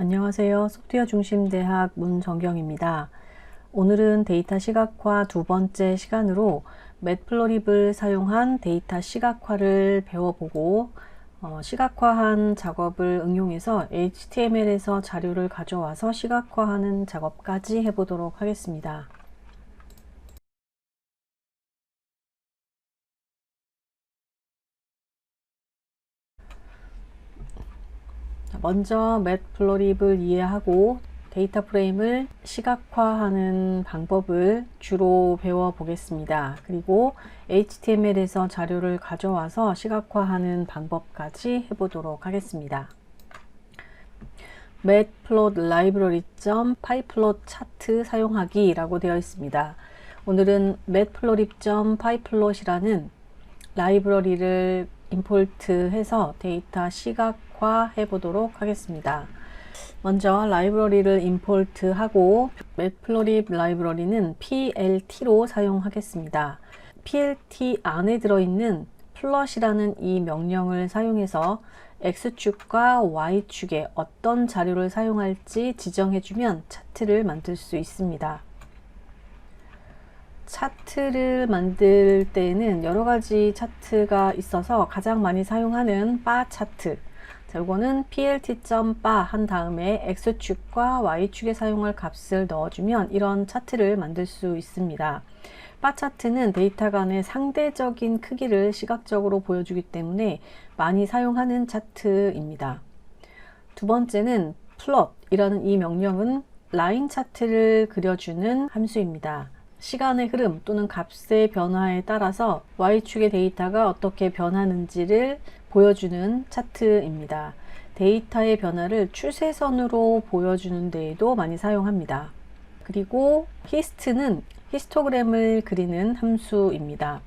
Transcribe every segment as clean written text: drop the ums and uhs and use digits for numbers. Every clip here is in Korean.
안녕하세요. 소프트웨어 중심 대학 문정경입니다. 오늘은 데이터 시각화 두 번째 시간으로 매트플로립을 사용한 데이터 시각화를 배워보고 시각화한 작업을 응용해서 HTML에서 자료를 가져와서 시각화하는 작업까지 해보도록 하겠습니다. 먼저 매트플로립을 이해하고 데이터 프레임을 시각화하는 방법을 주로 배워보겠습니다. 그리고 HTML에서 자료를 가져와서 시각화하는 방법까지 해보도록 하겠습니다. matplotlib.pyplot 차트 사용하기 라고 되어 있습니다. 오늘은 matplotlib.pyplot이라는 라이브러리를 임포트해서 데이터 시각화 해보도록 하겠습니다. 먼저 라이브러리를 임포트하고 matplotlib 라이브러리는 plt로 사용하겠습니다. plt 안에 들어있는 plot이라는 이 명령을 사용해서 X축과 Y축에 어떤 자료를 사용할지 지정해주면 차트를 만들 수 있습니다. 차트를 만들 때에는 여러가지 차트가 있어서 가장 많이 사용하는 바 차트, 이거는 plt.바 한 다음에 X축과 Y축에 사용할 값을 넣어주면 이런 차트를 만들 수 있습니다. 바 차트는 데이터 간의 상대적인 크기를 시각적으로 보여주기 때문에 많이 사용하는 차트입니다. 두 번째는 plot이라는 이 명령은 라인 차트를 그려주는 함수입니다. 시간의 흐름 또는 값의 변화에 따라서 Y축의 데이터가 어떻게 변하는지를 보여주는 차트입니다. 데이터의 변화를 추세선으로 보여주는 데에도 많이 사용합니다. 그리고 hist는 히스토그램을 그리는 함수입니다.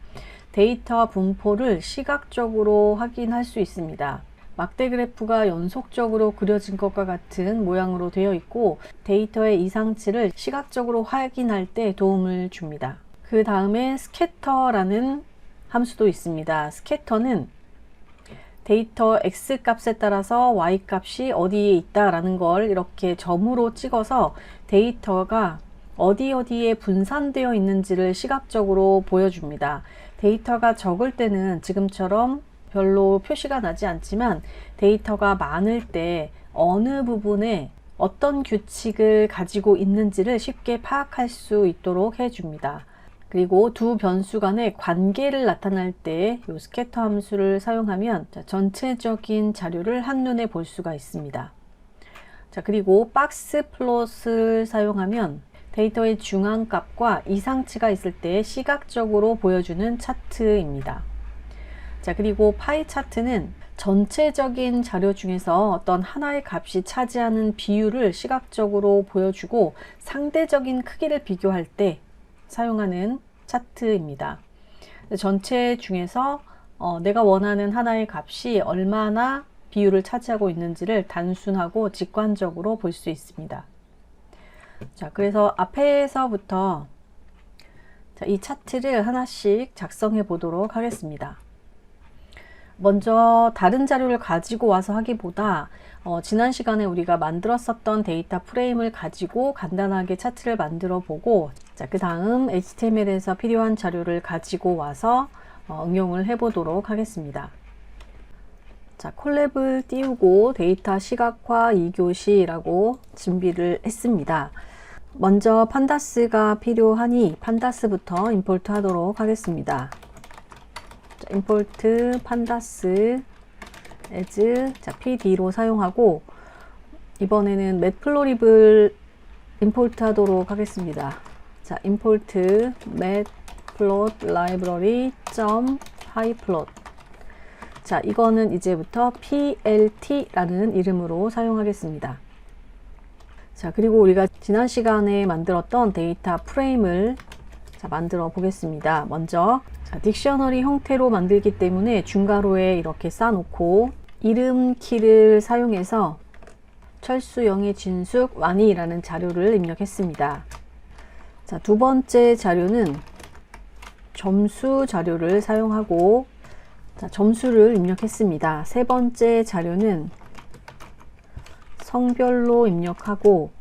데이터 분포를 시각적으로 확인할 수 있습니다. 막대 그래프가 연속적으로 그려진 것과 같은 모양으로 되어 있고 데이터의 이상치를 시각적으로 확인할 때 도움을 줍니다. 그 다음에 스캐터라는 함수도 있습니다. 스캐터는 데이터 X 값에 따라서 Y 값이 어디에 있다라는 걸 이렇게 점으로 찍어서 데이터가 어디에 분산되어 있는지를 시각적으로 보여줍니다. 데이터가 적을 때는 지금처럼 별로 표시가 나지 않지만 데이터가 많을 때 어느 부분에 어떤 규칙을 가지고 있는지를 쉽게 파악할 수 있도록 해줍니다. 그리고 두 변수 간의 관계를 나타낼 때 이 스캐터 함수를 사용하면 전체적인 자료를 한눈에 볼 수가 있습니다. 그리고 박스 플롯을 사용하면 데이터의 중앙값과 이상치가 있을 때 시각적으로 보여주는 차트입니다. 그리고 파이 차트는 전체적인 자료 중에서 어떤 하나의 값이 차지하는 비율을 시각적으로 보여주고 상대적인 크기를 비교할 때 사용하는 차트입니다. 전체 중에서 내가 원하는 하나의 값이 얼마나 비율을 차지하고 있는지를 단순하고 직관적으로 볼 수 있습니다. 그래서 앞에서부터 이 차트를 하나씩 작성해 보도록 하겠습니다. 먼저 다른 자료를 가지고 와서 하기보다 지난 시간에 우리가 만들었었던 데이터 프레임을 가지고 간단하게 차트를 만들어 보고 그 다음 HTML에서 필요한 자료를 가지고 와서 응용을 해 보도록 하겠습니다. 콜랩을 띄우고 데이터 시각화 2교시라고 준비를 했습니다. 먼저 판다스가 필요하니 판다스부터 임포트 하도록 하겠습니다. import pandas as pd로 사용하고 이번에는 matplotlib을 임포트 하도록 하겠습니다. import matplotlib.pyplot 이거는 이제부터 plt라는 이름으로 사용하겠습니다. 그리고 우리가 지난 시간에 만들었던 데이터 프레임을 만들어 보겠습니다. 먼저 딕셔너리 형태로 만들기 때문에 중괄호에 이렇게 쌓아놓고 이름 키를 사용해서 철수영의 진숙 완이라는 자료를 입력했습니다. 두 번째 자료는 점수 자료를 사용하고 점수를 입력했습니다. 세 번째 자료는 성별로 입력하고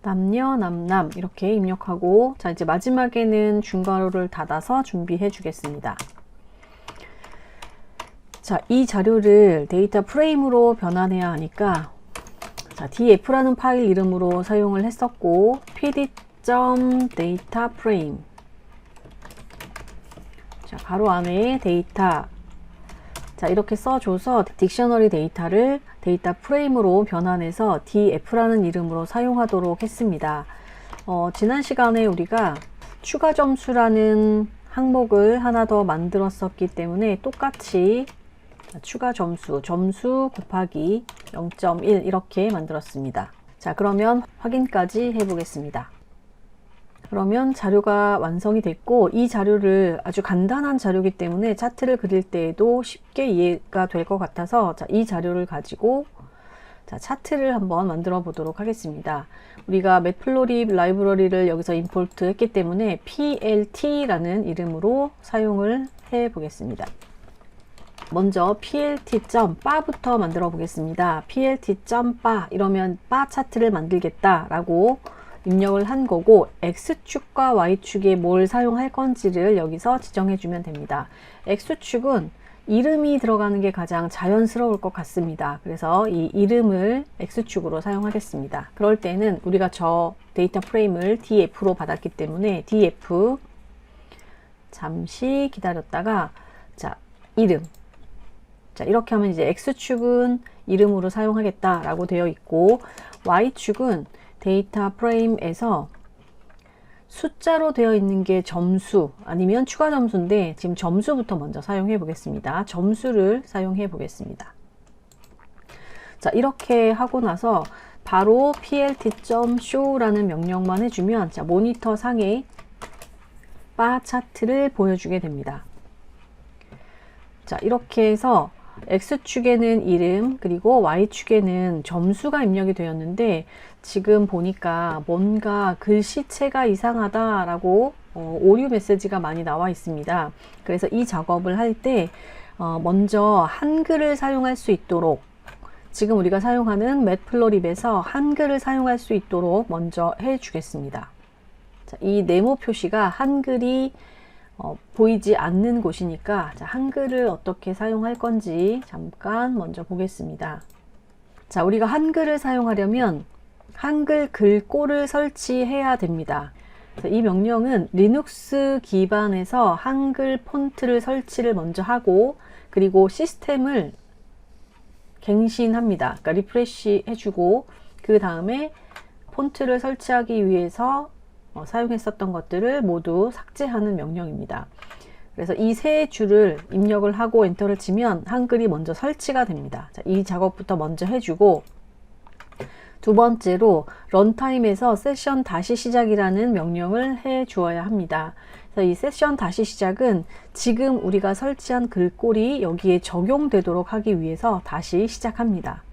남녀, 남남 이렇게 입력하고, 자 이제 마지막에는 중괄호를 닫아서 준비해 주겠습니다. 자, 이 자료를 데이터 프레임으로 변환해야 하니까, 자, df라는 파일 이름으로 사용을 했었고, pd.dataframe. 자, 가로 안에 데이터. 자, 이렇게 써줘서 딕셔너리 데이터를 데이터 프레임으로 변환해서 df라는 이름으로 사용하도록 했습니다. 지난 시간에 우리가 추가 점수라는 항목을 하나 더 만들었었기 때문에 똑같이 추가 점수 곱하기 0.1 이렇게 만들었습니다. 자, 그러면 확인까지 해보겠습니다. 그러면 자료가 완성이 됐고, 이 자료를 아주 간단한 자료이기 때문에 차트를 그릴 때에도 쉽게 이해가 될 것 같아서, 자, 이 자료를 가지고 자, 차트를 한번 만들어 보도록 하겠습니다. 우리가 매플로립 라이브러리를 여기서 임포트 했기 때문에 plt라는 이름으로 사용을 해 보겠습니다. 먼저 plt.ba부터 만들어 보겠습니다. plt.ba 이러면 바 차트를 만들겠다 라고 입력을 한 거고, X축과 Y축에 뭘 사용할 건지를 여기서 지정해 주면 됩니다. X축은 이름이 들어가는 게 가장 자연스러울 것 같습니다. 그래서 이 이름을 X축으로 사용하겠습니다. 그럴 때는 우리가 저 데이터 프레임을 df로 받았기 때문에 df 잠시 기다렸다가, 자, 이름. 자, 이렇게 하면 이제 X축은 이름으로 사용하겠다라고 되어 있고, Y축은 데이터 프레임에서 숫자로 되어 있는 게 점수 아니면 추가 점수인데, 지금 점수부터 먼저 사용해 보겠습니다. 점수를 사용해 보겠습니다. 자, 이렇게 하고 나서 바로 plt.show라는 명령만 해주면, 자, 모니터 상에 바 차트를 보여주게 됩니다. 자, 이렇게 해서 X축에는 이름, 그리고 Y축에는 점수가 입력이 되었는데, 지금 보니까 뭔가 글씨체가 이상하다라고 오류 메시지가 많이 나와 있습니다. 그래서 이 작업을 할 때 먼저 한글을 사용할 수 있도록, 지금 우리가 사용하는 매플로립에서 한글을 사용할 수 있도록 먼저 해 주겠습니다. 자, 이 네모 표시가 한글이 보이지 않는 곳이니까, 자, 한글을 어떻게 사용할 건지 잠깐 먼저 보겠습니다. 자, 우리가 한글을 사용하려면 한글 글꼴을 설치해야 됩니다. 이 명령은 리눅스 기반에서 한글 폰트를 설치를 먼저 하고, 그리고 시스템을 갱신합니다. 그러니까 리프레시 해주고, 그 다음에 폰트를 설치하기 위해서 사용했었던 것들을 모두 삭제하는 명령입니다. 그래서 이 세 줄을 입력을 하고 엔터를 치면 한글이 먼저 설치가 됩니다. 자, 이 작업부터 먼저 해주고, 두 번째로 런타임에서 세션 다시 시작이라는 명령을 해 주어야 합니다. 그래서 이 세션 다시 시작은 지금 우리가 설치한 글꼴이 여기에 적용되도록 하기 위해서 다시 시작합니다.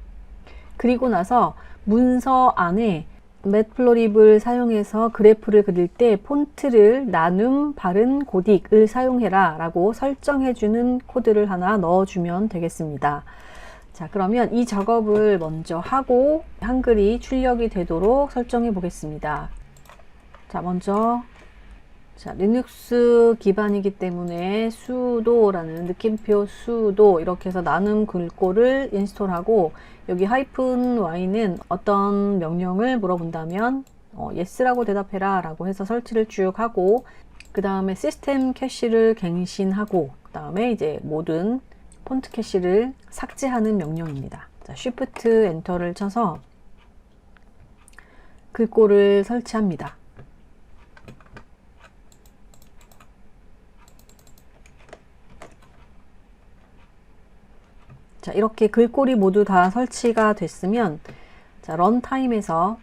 그리고 나서 문서 안에 매플로립을 사용해서 그래프를 그릴 때 폰트를 나눔, 바른, 고딕을 사용해라 라고 설정해 주는 코드를 하나 넣어주면 되겠습니다. 자, 그러면 이 작업을 먼저 하고 한글이 출력이 되도록 설정해 보겠습니다. 자, 먼저 리눅스 기반이기 때문에 sudo라는 느낌표 sudo 이렇게 해서 나눔 글꼴을 인스톨하고, 여기 -y는 어떤 명령을 물어본다면 yes라고 대답해라 라고 해서 설치를 쭉 하고, 그 다음에 시스템 캐시를 갱신하고, 그 다음에 이제 모든 폰트 캐시를 삭제하는 명령입니다. 자, Shift 엔터를 쳐서 글꼴을 설치합니다. 자, 이렇게 글꼴이 모두 다 설치가 됐으면, 자, 런타임에서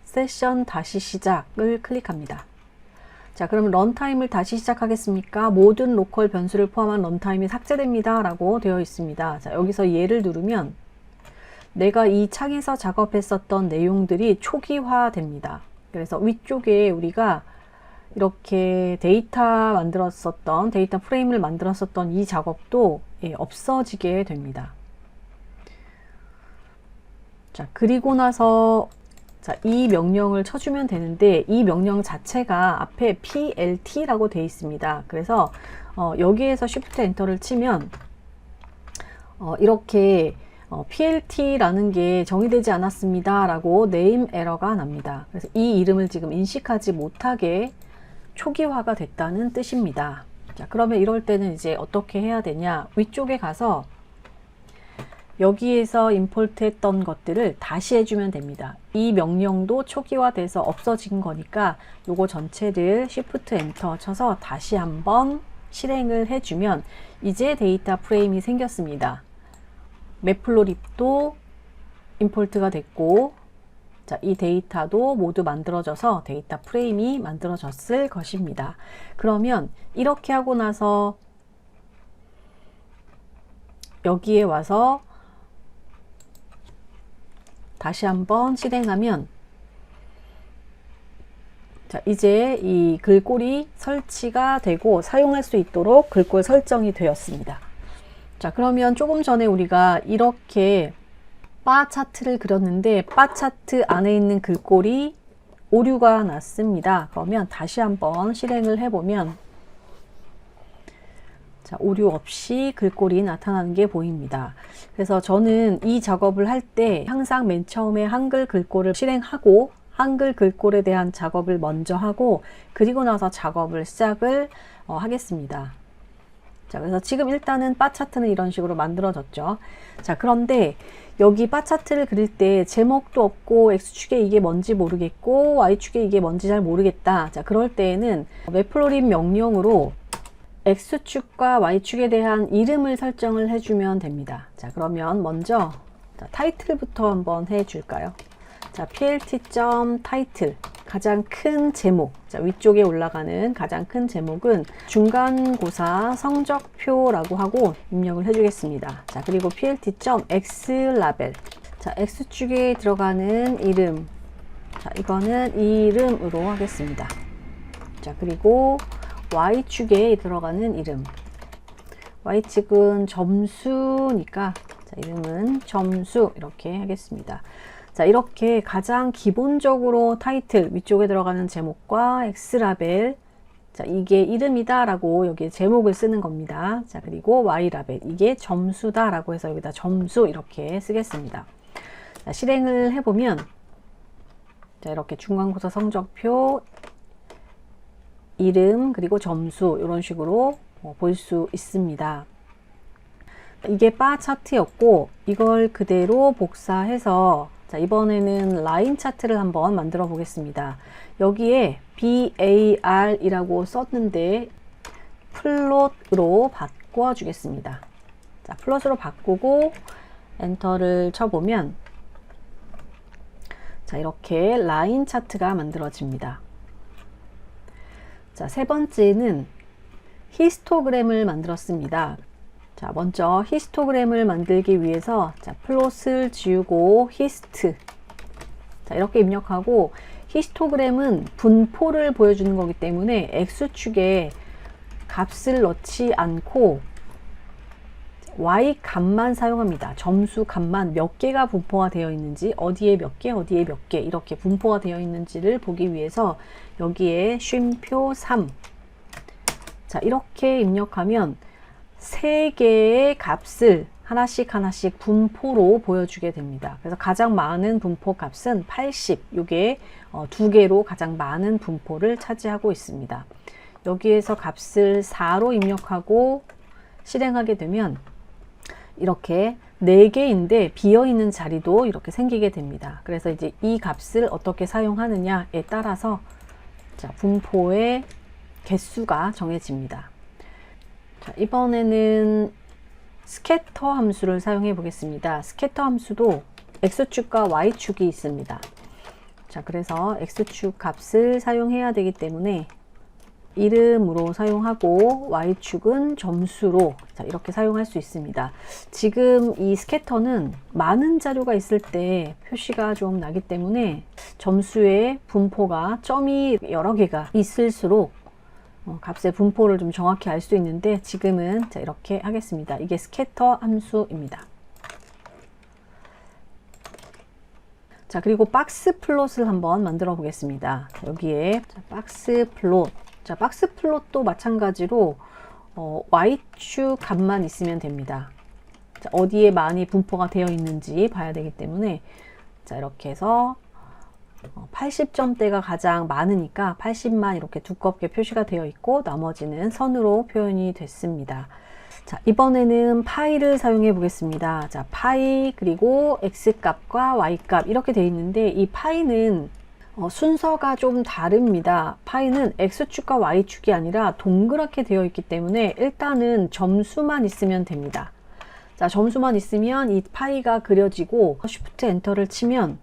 세션 다시 시작을 클릭합니다. 자, 그럼 런타임을 다시 시작하겠습니까? 모든 로컬 변수를 포함한 런타임이 삭제됩니다 라고 되어 있습니다. 자, 여기서 얘를 누르면 내가 이 창에서 작업했었던 내용들이 초기화 됩니다. 그래서 위쪽에 우리가 이렇게 데이터 프레임을 만들었었던 이 작업도 없어지게 됩니다. 자, 그리고 나서 자, 이 명령을 쳐주면 되는데 이 명령 자체가 앞에 PLT라고 되어 있습니다. 그래서 여기에서 Shift 엔터를 치면 이렇게 PLT라는 게 정의되지 않았습니다 라고 네임 에러가 납니다. 그래서 이 이름을 지금 인식하지 못하게 초기화가 됐다는 뜻입니다. 자, 그러면 이럴 때는 이제 어떻게 해야 되냐, 위쪽에 가서 여기에서 임포트 했던 것들을 다시 해주면 됩니다. 이 명령도 초기화돼서 없어진 거니까 요거 전체를 Shift 엔터 쳐서 다시 한번 실행을 해주면 이제 데이터 프레임이 생겼습니다. 매플로립도 임포트가 됐고, 자, 이 데이터도 모두 만들어져서 데이터 프레임이 만들어졌을 것입니다. 그러면 이렇게 하고 나서 여기에 와서 다시 한번 실행하면, 자, 이제 이 글꼴이 설치가 되고 사용할 수 있도록 글꼴 설정이 되었습니다. 자, 그러면 조금 전에 우리가 이렇게 바 차트를 그렸는데 바 차트 안에 있는 글꼴이 오류가 났습니다. 그러면 다시 한번 실행을 해보면, 자, 오류 없이 글꼴이 나타나는 게 보입니다. 그래서 저는 이 작업을 할 때 항상 맨 처음에 한글 글꼴을 실행하고 한글 글꼴에 대한 작업을 먼저 하고 그리고 나서 작업을 시작을 하겠습니다. 자, 그래서 지금 일단은 바 차트는 이런 식으로 만들어졌죠. 자, 그런데 여기 바 차트를 그릴 때 제목도 없고 X축에 이게 뭔지 모르겠고 Y축에 이게 뭔지 잘 모르겠다. 자, 그럴 때에는 매플로립 명령으로 X축과 Y축에 대한 이름을 설정을 해주면 됩니다. 자, 그러면 먼저 타이틀부터 한번 해줄까요? 자, plt.title 가장 큰 제목, 자, 위쪽에 올라가는 가장 큰 제목은 중간고사 성적표라고 하고 입력을 해주겠습니다. 자, 그리고 plt.xlabel, 자, X축에 들어가는 이름, 자, 이거는 이름으로 하겠습니다. 자, 그리고 Y축에 들어가는 이름, Y축은 점수니까 자, 이름은 점수 이렇게 하겠습니다. 자, 이렇게 가장 기본적으로 타이틀 위쪽에 들어가는 제목과 X라벨, 자, 이게 이름이다 라고 여기에 제목을 쓰는 겁니다. 자, 그리고 Y라벨, 이게 점수다 라고 해서 여기다 점수 이렇게 쓰겠습니다. 자, 실행을 해보면, 자, 이렇게 중간고사 성적표, 이름, 그리고 점수 이런 식으로 볼 수 있습니다. 이게 바 차트였고 이걸 그대로 복사해서, 자, 이번에는 라인 차트를 한번 만들어 보겠습니다. 여기에 BAR 이라고 썼는데 플롯으로 바꿔 주겠습니다. 자, 플롯으로 바꾸고 엔터를 쳐보면, 자, 이렇게 라인 차트가 만들어집니다. 자, 세 번째는 히스토그램을 만들었습니다. 자, 먼저 히스토그램을 만들기 위해서, 자, 플롯을 지우고 히스트, 자, 이렇게 입력하고, 히스토그램은 분포를 보여주는 거기 때문에 X축에 값을 넣지 않고 Y 값만 사용합니다. 점수 값만 몇 개가 분포가 되어 있는지, 어디에 몇 개, 어디에 몇 개 이렇게 분포가 되어 있는지를 보기 위해서 여기에 쉼표 3, 자, 이렇게 입력하면 3개의 값을 하나씩 하나씩 분포로 보여주게 됩니다. 그래서 가장 많은 분포 값은 80, 이게 2개로 가장 많은 분포를 차지하고 있습니다. 여기에서 값을 4로 입력하고 실행하게 되면 이렇게 4개인데 비어있는 자리도 이렇게 생기게 됩니다. 그래서 이제 이 값을 어떻게 사용하느냐에 따라서, 자, 분포의 개수가 정해집니다. 자, 이번에는 스캐터 함수를 사용해 보겠습니다. 스캐터 함수도 X축과 Y축이 있습니다. 자, 그래서 X축 값을 사용해야 되기 때문에 이름으로 사용하고 Y축은 점수로, 자, 이렇게 사용할 수 있습니다. 지금 이 스캐터는 많은 자료가 있을 때 표시가 좀 나기 때문에 점수의 분포가 점이 여러 개가 있을수록 값의 분포를 좀 정확히 알 수 있는데 지금은, 자, 이렇게 하겠습니다. 이게 스캐터 함수입니다. 자, 그리고 박스 플롯을 한번 만들어 보겠습니다. 여기에 박스 플롯. 자, 박스 플롯도 마찬가지로 Y축 값만 있으면 됩니다. 자, 어디에 많이 분포가 되어 있는지 봐야 되기 때문에, 자, 이렇게 해서 80점대가 가장 많으니까 80만 이렇게 두껍게 표시가 되어 있고, 나머지는 선으로 표현이 됐습니다. 자, 이번에는 파이를 사용해 보겠습니다. 자, 파이, 그리고 X값과 Y값 이렇게 되어 있는데, 이 파이는 순서가 좀 다릅니다. 파이는 X축과 Y축이 아니라 동그랗게 되어 있기 때문에 일단은 점수만 있으면 됩니다. 자, 점수만 있으면 이 파이가 그려지고 Shift 엔터를 치면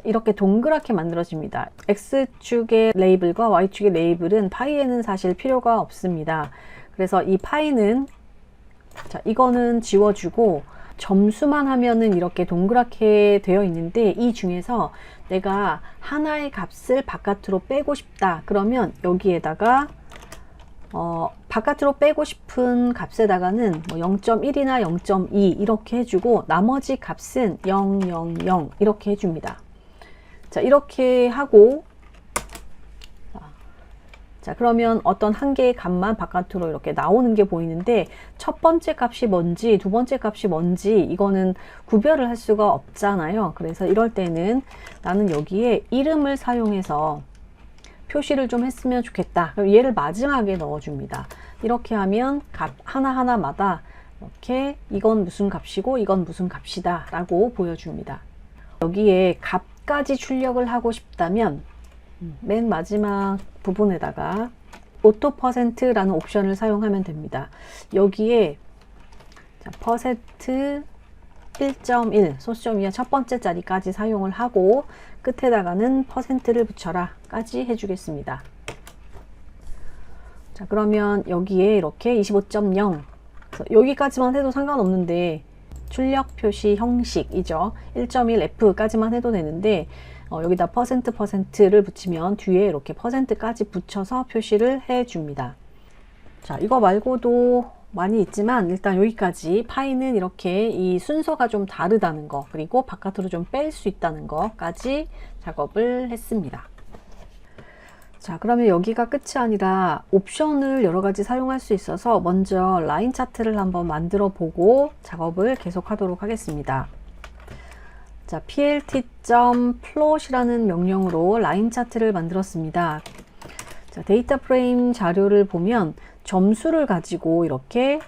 이렇게 동그랗게 만들어집니다. X축의 레이블과 Y축의 레이블은 파이에는 사실 필요가 없습니다. 그래서 이 파이는, 자, 이거는 지워주고 점수만 하면은 이렇게 동그랗게 되어 있는데, 이 중에서 내가 하나의 값을 바깥으로 빼고 싶다 그러면 여기에다가 바깥으로 빼고 싶은 값에다가는 뭐 0.1이나 0.2 이렇게 해주고, 나머지 값은 0, 0, 0 이렇게 해줍니다. 자, 이렇게 하고, 자, 그러면 어떤 한 개의 값만 바깥으로 이렇게 나오는 게 보이는데, 첫 번째 값이 뭔지 두 번째 값이 뭔지 이거는 구별을 할 수가 없잖아요. 그래서 이럴 때는 나는 여기에 이름을 사용해서 표시를 좀 했으면 좋겠다. 그럼 얘를 마지막에 넣어줍니다. 이렇게 하면 값 하나하나마다 이렇게 이건 무슨 값이고 이건 무슨 값이다 라고 보여줍니다. 여기에 값까지 출력을 하고 싶다면 맨 마지막 부분에다가 오토 퍼센트라는 옵션을 사용하면 됩니다. 여기에 퍼센트 1.1 소수점 위에 첫 번째 자리까지 사용을 하고, 끝에다가는 퍼센트를 붙여라 까지 해주겠습니다. 자, 그러면 여기에 이렇게 25.0 여기까지만 해도 상관없는데, 출력 표시 형식이죠. 1.1F 까지만 해도 되는데, 여기다 퍼센트를 붙이면 뒤에 이렇게 퍼센트까지 붙여서 표시를 해 줍니다. 자, 이거 말고도 많이 있지만 일단 여기까지 파이는 이렇게 이 순서가 좀 다르다는 거, 그리고 바깥으로 좀 뺄 수 있다는 거까지 작업을 했습니다. 자, 그러면 여기가 끝이 아니라 옵션을 여러 가지 사용할 수 있어서 먼저 라인 차트를 한번 만들어 보고 작업을 계속 하도록 하겠습니다. 자, plt.plot이라는 명령으로 라인 차트를 만들었습니다. 자, 데이터 프레임 자료를 보면 점수를 가지고 이렇게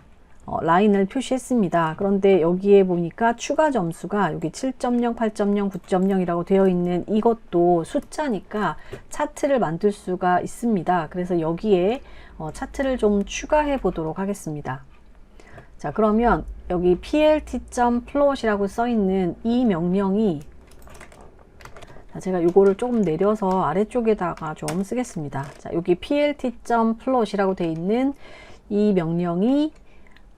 라인을 표시했습니다. 그런데 여기에 보니까 추가 점수가 여기 7.0, 8.0, 9.0이라고 되어 있는 이것도 숫자니까 차트를 만들 수가 있습니다. 그래서 여기에 차트를 좀 추가해 보도록 하겠습니다. 자, 그러면 여기 plt.plot이라고 써 있는 이 명령이, 자, 제가 이거를 조금 내려서 아래쪽에다가 좀 쓰겠습니다. 자, 여기 plt.plot이라고 되어 있는 이 명령이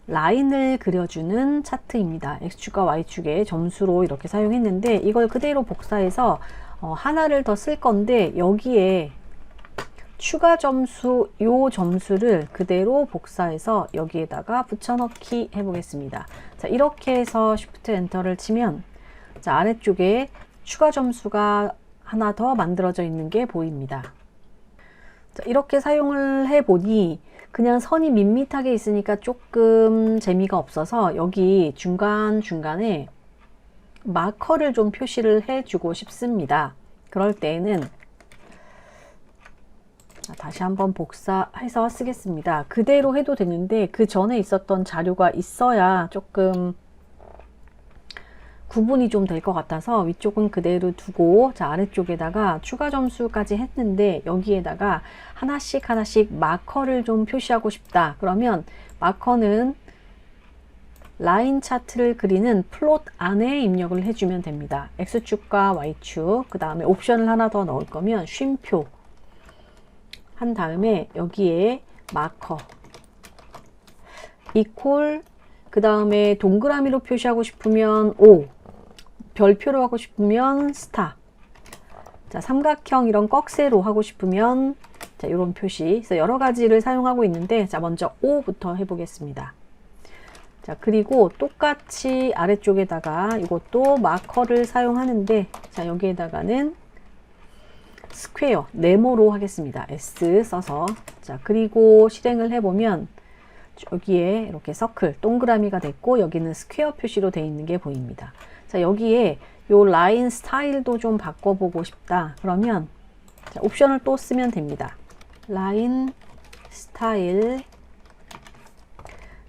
라인을 그려주는 차트입니다. X축과 Y축의 점수로 이렇게 사용했는데, 이걸 그대로 복사해서 하나를 더 쓸 건데, 여기에 추가 점수, 요 점수를 그대로 복사해서 여기에다가 붙여넣기 해보겠습니다. 자, 이렇게 해서 Shift 엔터를 치면, 자, 아래쪽에 추가 점수가 하나 더 만들어져 있는 게 보입니다. 자, 이렇게 사용을 해보니 그냥 선이 밋밋하게 있으니까 조금 재미가 없어서 여기 중간중간에 마커를 좀 표시를 해주고 싶습니다. 그럴 때에는, 자, 다시 한번 복사해서 쓰겠습니다. 그대로 해도 되는데 그 전에 있었던 자료가 있어야 조금 구분이 좀 될 것 같아서 위쪽은 그대로 두고, 자, 아래쪽에다가 추가 점수까지 했는데 여기에다가 하나씩 마커를 좀 표시하고 싶다. 그러면 마커는 라인 차트를 그리는 플롯 안에 입력을 해주면 됩니다. X축과 Y축, 그 다음에 옵션을 하나 더 넣을 거면 쉼표 한 다음에 여기에 마커 이퀄, 그 다음에 동그라미로 표시하고 싶으면 O, 별표로 하고 싶으면 스타, 자, 삼각형 이런 꺽쇠로 하고 싶으면 자, 이런 표시. 그래서 여러 가지를 사용하고 있는데, 자, 먼저 O부터 해보겠습니다. 자, 그리고 똑같이 아래쪽에다가 이것도 마커를 사용하는데, 자, 여기에다가는 스퀘어, 네모로 하겠습니다. S 써서. 자, 그리고 실행을 해보면 여기에 이렇게 서클, 동그라미가 됐고, 여기는 스퀘어 표시로 되어 있는 게 보입니다. 자, 여기에 요 라인 스타일도 좀 바꿔보고 싶다. 그러면 자, 옵션을 또 쓰면 됩니다. 라인 스타일.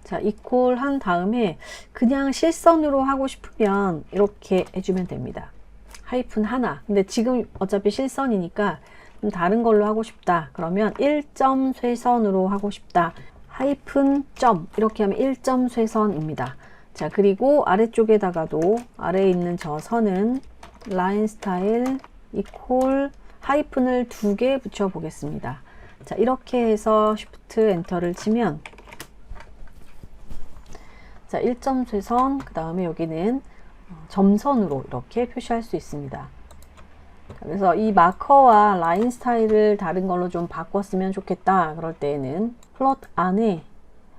자, 이퀄 한 다음에 그냥 실선으로 하고 싶으면 이렇게 해주면 됩니다. 하이픈 하나. 근데 지금 어차피 실선이니까 좀 다른 걸로 하고 싶다. 그러면 1점 쇄선으로 하고 싶다. 하이픈 점. 이렇게 하면 1점 쇄선입니다. 자, 그리고 아래쪽에다가도 아래에 있는 저 선은 라인 스타일 이퀄 하이픈을 2개 붙여 보겠습니다. 자, 이렇게 해서 쉬프트 엔터를 치면 자, 1점 쇄선, 그 다음에 여기는 점선으로 이렇게 표시할 수 있습니다. 그래서 이 마커와 라인 스타일을 다른 걸로 좀 바꿨으면 좋겠다. 그럴 때에는 플롯 안에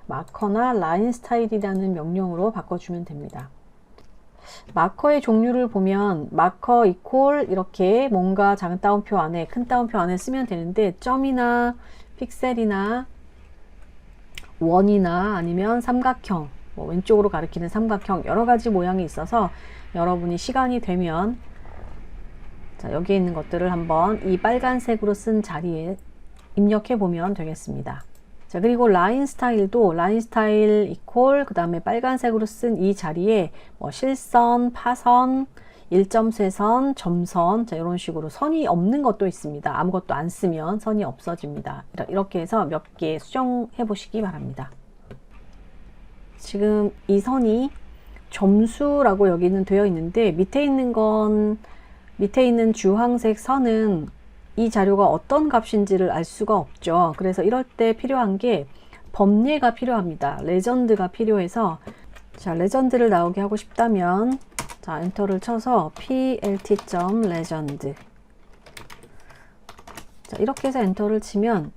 마커나 라인 스타일이라는 명령으로 바꿔주면 됩니다. 마커의 종류를 보면 마커 이퀄 이렇게 뭔가 작은 따옴표 안에 큰 따옴표 안에 쓰면 되는데 점이나 픽셀이나 원이나 아니면 삼각형, 뭐 왼쪽으로 가리키는 삼각형 여러 가지 모양이 있어서 여러분이 시간이 되면 자, 여기에 있는 것들을 한번 이 빨간색으로 쓴 자리에 입력해 보면 되겠습니다. 자, 그리고 라인 스타일도 라인 스타일 이퀄 그 다음에 빨간색으로 쓴 이 자리에 뭐 실선, 파선, 1점 쇄선, 점선, 자, 이런 식으로 선이 없는 것도 있습니다. 아무것도 안 쓰면 선이 없어집니다. 이렇게 해서 몇 개 수정해 보시기 바랍니다. 지금 이 선이 점수라고 여기는 되어 있는데 밑에 있는 주황색 선은 이 자료가 어떤 값인지를 알 수가 없죠. 그래서 이럴 때 필요한 게 범례가 필요합니다. 레전드가 필요해서 자, 레전드를 나오게 하고 싶다면 자, 엔터를 쳐서 plt.legend 자, 이렇게 해서 엔터를 치면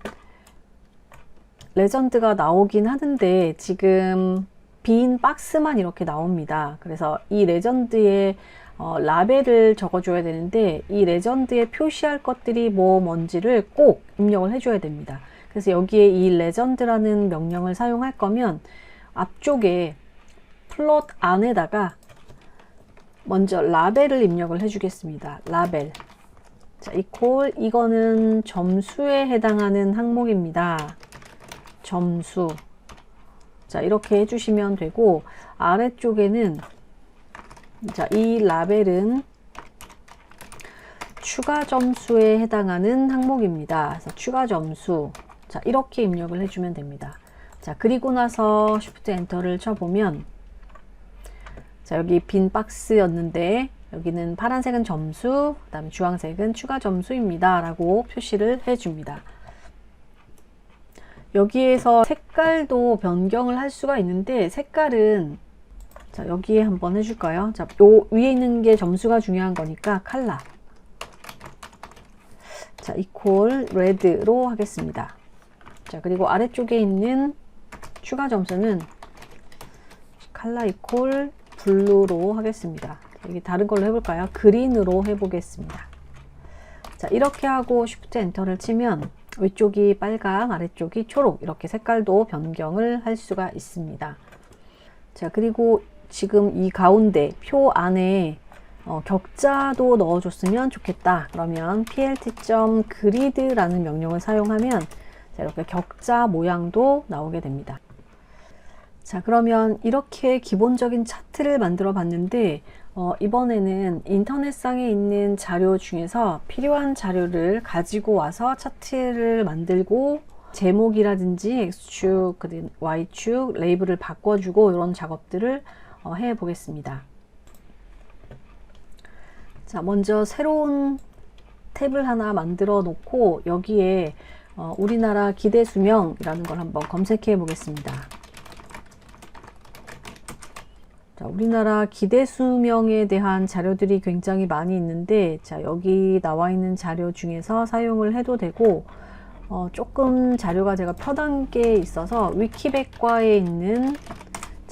레전드가 나오긴 하는데 지금 빈 박스만 이렇게 나옵니다. 그래서 이 레전드의 라벨을 적어줘야 되는데 이 레전드에 표시할 것들이 뭔지를 꼭 입력을 해줘야 됩니다. 그래서 여기에 이 레전드라는 명령을 사용할 거면 앞쪽에 플롯 안에다가 먼저 라벨을 입력을 해주겠습니다. 라벨. 자, 이퀄 이거는 점수에 해당하는 항목입니다. 점수. 자, 이렇게 해주시면 되고 아래쪽에는 자, 이 라벨은 추가 점수에 해당하는 항목입니다. 그래서 추가 점수. 자, 이렇게 입력을 해주면 됩니다. 자, 그리고 나서 Shift 엔터를 쳐보면 자, 여기 빈 박스였는데 여기는 파란색은 점수, 그 다음에 주황색은 추가 점수입니다. 라고 표시를 해줍니다. 여기에서 색깔도 변경을 할 수가 있는데 색깔은 자, 여기에 한번 해줄까요? 자, 요 위에 있는 게 점수가 중요한 거니까 컬러. 자, 이퀄 레드로 하겠습니다. 자, 그리고 아래쪽에 있는 추가 점수는 컬러 이퀄 블루로 하겠습니다. 여기 다른 걸로 해볼까요? 그린으로 해보겠습니다. 자, 이렇게 하고 Shift 엔터를 치면 위쪽이 빨강, 아래쪽이 초록 이렇게 색깔도 변경을 할 수가 있습니다. 자, 그리고 지금 이 가운데 표 안에 격자도 넣어줬으면 좋겠다. 그러면 plt.grid라는 명령을 사용하면 자, 이렇게 격자 모양도 나오게 됩니다. 자, 그러면 이렇게 기본적인 차트를 만들어 봤는데 이번에는 인터넷상에 있는 자료 중에서 필요한 자료를 가지고 와서 차트를 만들고 제목이라든지 X축, Y축, 레이블을 바꿔주고 이런 작업들을 해 보겠습니다. 자, 먼저 새로운 탭을 하나 만들어 놓고 여기에 우리나라 기대 수명이라는 걸 한번 검색해 보겠습니다. 자, 우리나라 기대 수명에 대한 자료들이 굉장히 많이 있는데 자, 여기 나와 있는 자료 중에서 사용을 해도 되고 조금 자료가 제가 편한 게 있어서 위키백과에 있는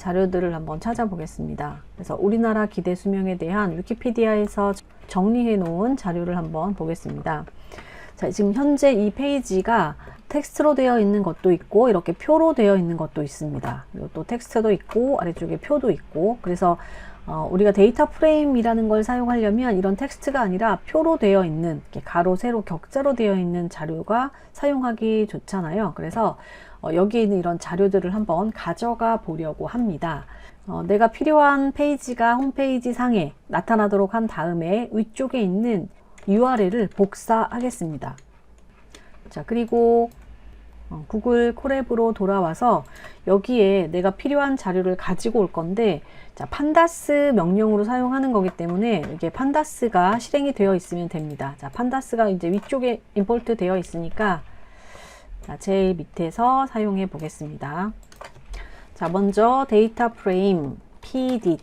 자료들을 한번 찾아보겠습니다. 그래서 우리나라 기대 수명에 대한 위키피디아에서 정리해 놓은 자료를 한번 보겠습니다. 자, 지금 현재 이 페이지가 텍스트로 되어 있는 것도 있고 이렇게 표로 되어 있는 것도 있습니다. 그리고 또 텍스트도 있고 아래쪽에 표도 있고, 그래서 우리가 데이터 프레임이라는 걸 사용하려면 이런 텍스트가 아니라 표로 되어 있는, 이렇게 가로, 세로, 격자로 되어 있는 자료가 사용하기 좋잖아요. 그래서 여기에 있는 이런 자료들을 한번 가져가 보려고 합니다. 내가 필요한 페이지가 홈페이지 상에 나타나도록 한 다음에 위쪽에 있는 URL을 복사하겠습니다. 자, 그리고 구글 콜앱으로 돌아와서 여기에 내가 필요한 자료를 가지고 올 건데, 자, 판다스 명령으로 사용하는 거기 때문에 이게 판다스가 실행이 되어 있으면 됩니다. 자, 판다스가 이제 위쪽에 임포트 되어 있으니까 자, 제일 밑에서 사용해 보겠습니다. 자, 먼저 데이터 프레임 pd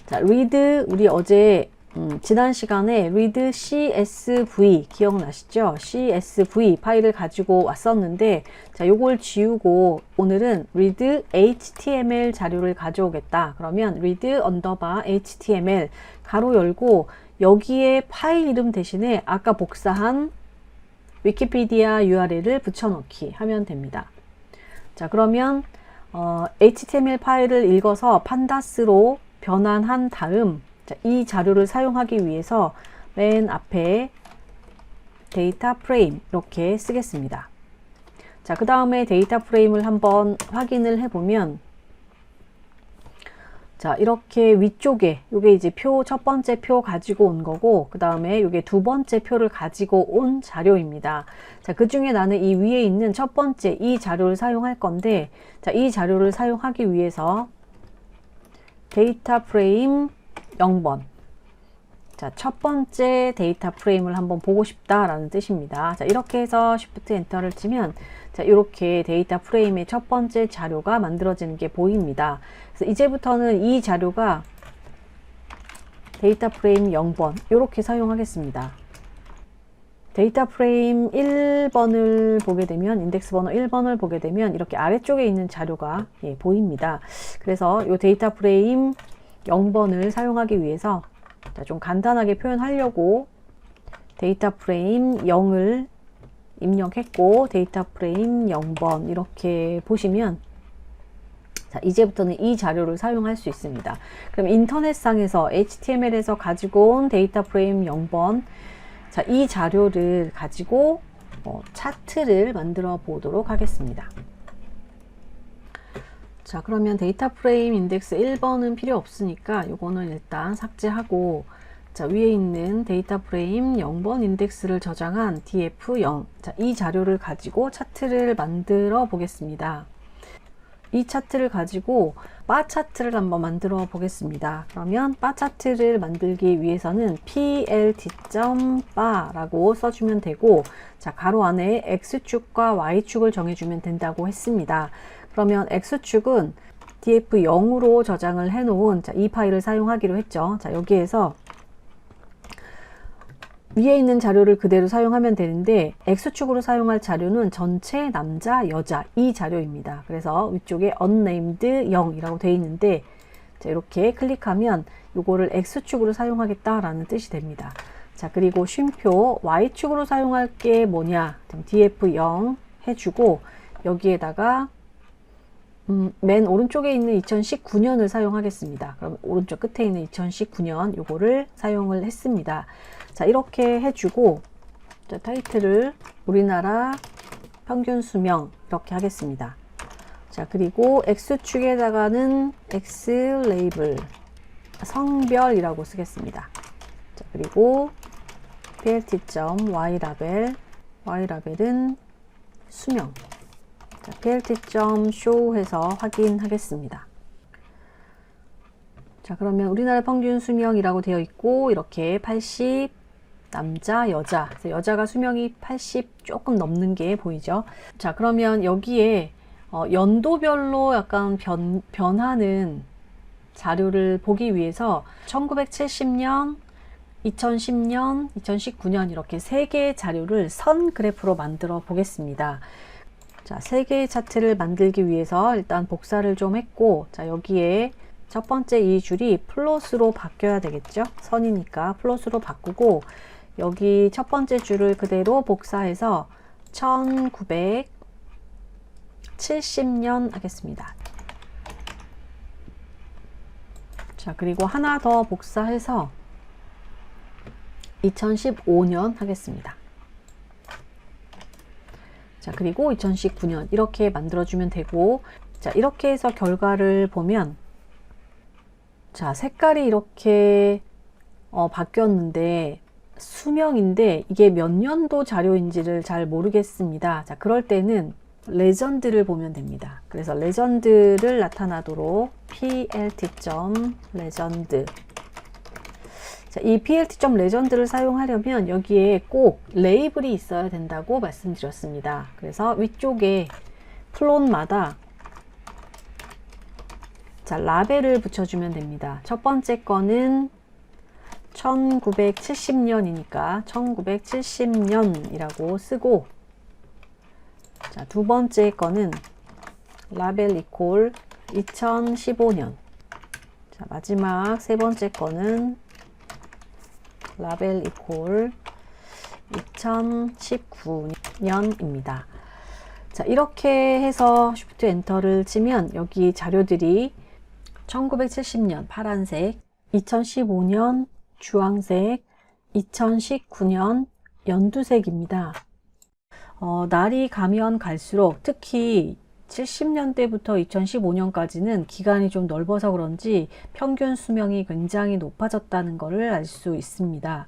자, read, 우리 어제 지난 시간에 read csv 기억나시죠? csv 파일을 가지고 왔었는데, 자, 요걸 지우고 오늘은 read html 자료를 가져오겠다. 그러면 read _html 가로 열고 여기에 파일 이름 대신에 아까 복사한 위키피디아 URL을 붙여넣기 하면 됩니다. 자, 그러면 HTML 파일을 읽어서 판다스로 변환한 다음, 자, 이 자료를 사용하기 위해서 맨 앞에 데이터 프레임 이렇게 쓰겠습니다. 자, 그 다음에 데이터 프레임을 한번 확인을 해보면, 자, 이렇게 위쪽에 요게 이제 첫 번째 표 가지고 온 거고, 그 다음에 요게 두 번째 표를 가지고 온 자료입니다. 자, 그 중에 나는 이 위에 있는 첫 번째 이 자료를 사용할 건데, 자, 이 자료를 사용하기 위해서 데이터 프레임 0번. 자, 첫 번째 데이터 프레임을 한번 보고 싶다라는 뜻입니다. 자, 이렇게 해서 Shift 엔터를 치면, 자, 이렇게 데이터 프레임의 첫 번째 자료가 만들어지는 게 보입니다. 그래서 이제부터는 이 자료가 데이터 프레임 0번 이렇게 사용하겠습니다. 데이터 프레임 1번을 보게 되면, 인덱스 번호 1번을 보게 되면 이렇게 아래쪽에 있는 자료가 보입니다. 그래서 이 데이터 프레임 0번을 사용하기 위해서, 자, 좀 간단하게 표현하려고 데이터 프레임 0을 입력했고 데이터 프레임 0번 이렇게 보시면, 자, 이제부터는 이 자료를 사용할 수 있습니다. 그럼 인터넷상에서 HTML에서 가지고 온 데이터 프레임 0번, 자, 이 자료를 가지고 차트를 만들어 보도록 하겠습니다. 자, 그러면 데이터 프레임 인덱스 1번은 필요 없으니까 요거는 일단 삭제하고, 자, 위에 있는 데이터 프레임 0번 인덱스를 저장한 df0, 자, 이 자료를 가지고 차트를 만들어 보겠습니다. 이 차트를 가지고 바 차트를 한번 만들어 보겠습니다. 그러면 바 차트를 만들기 위해서는 plt.ba라고 써주면 되고, 자, 가로 안에 x축과 y축을 정해주면 된다고 했습니다. 그러면 x축은 df0으로 저장을 해 놓은, 자, 이 파일을 사용하기로 했죠. 자, 여기에서 위에 있는 자료를 그대로 사용하면 되는데, X축으로 사용할 자료는 전체 남자, 여자 이 자료입니다. 그래서 위쪽에 unnamed 0이라고 되어 있는데, 자, 이렇게 클릭하면 요거를 X축으로 사용하겠다라는 뜻이 됩니다. 자, 그리고 쉼표 Y축으로 사용할 게 뭐냐, df0 해주고 여기에다가 맨 오른쪽에 있는 2019년을 사용하겠습니다. 그럼 오른쪽 끝에 있는 2019년 요거를 사용을 했습니다. 자, 이렇게 해주고, 자, 타이틀을 우리나라 평균 수명 이렇게 하겠습니다. 자, 그리고 X축에다가는 X 레이블 성별이라고 쓰겠습니다. 자, 그리고 plt.y라벨은 수명. 자, plt.show 해서 확인하겠습니다. 자, 그러면 우리나라 평균 수명이라고 되어 있고, 이렇게 80 남자, 여자. 그래서 여자가 수명이 80 조금 넘는 게 보이죠? 자, 그러면 여기에 연도별로 약간 변하는 자료를 보기 위해서 1970년, 2010년, 2019년 이렇게 세 개의 자료를 선 그래프로 만들어 보겠습니다. 자, 3개의 차트를 만들기 위해서 일단 복사를 좀 했고, 자, 여기에 첫 번째 이 줄이 플롯으로 바뀌어야 되겠죠? 선이니까 플롯으로 바꾸고, 여기 첫 번째 줄을 그대로 복사해서 1970년 하겠습니다. 자, 그리고 하나 더 복사해서 2015년 하겠습니다. 자, 그리고 2019년 이렇게 만들어주면 되고, 자, 이렇게 해서 결과를 보면, 자, 색깔이 이렇게 바뀌었는데 수명인데 이게 몇 년도 자료인지를 잘 모르겠습니다. 자, 그럴 때는 레전드를 보면 됩니다. 그래서 레전드를 나타나도록 plt.legend. 자, 이 plt.legend를 사용하려면 여기에 꼭 레이블이 있어야 된다고 말씀드렸습니다. 그래서 위쪽에 플롯마다 자, 라벨을 붙여주면 됩니다. 첫 번째 거는 1970년이니까 1970년이라고 쓰고, 자, 두 번째 거는 라벨 이퀄 2015년. 자, 마지막 세 번째 거는 라벨 이퀄 2019년입니다. 자, 이렇게 해서 Shift 엔터를 치면 여기 자료들이 1970년 파란색, 2015년 주황색, 2019년 연두색입니다. 날이 가면 갈수록 특히 70년대부터 2015년까지는 기간이 좀 넓어서 그런지 평균 수명이 굉장히 높아졌다는 것을 알 수 있습니다.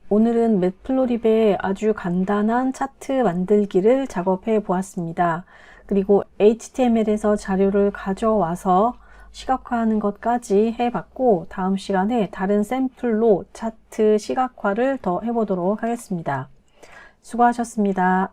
오늘은 매플로립의 아주 간단한 차트 만들기를 작업해 보았습니다. 그리고 HTML에서 자료를 가져와서 시각화하는 것까지 해봤고, 다음 시간에 다른 샘플로 차트 시각화를 더 해보도록 하겠습니다. 수고하셨습니다.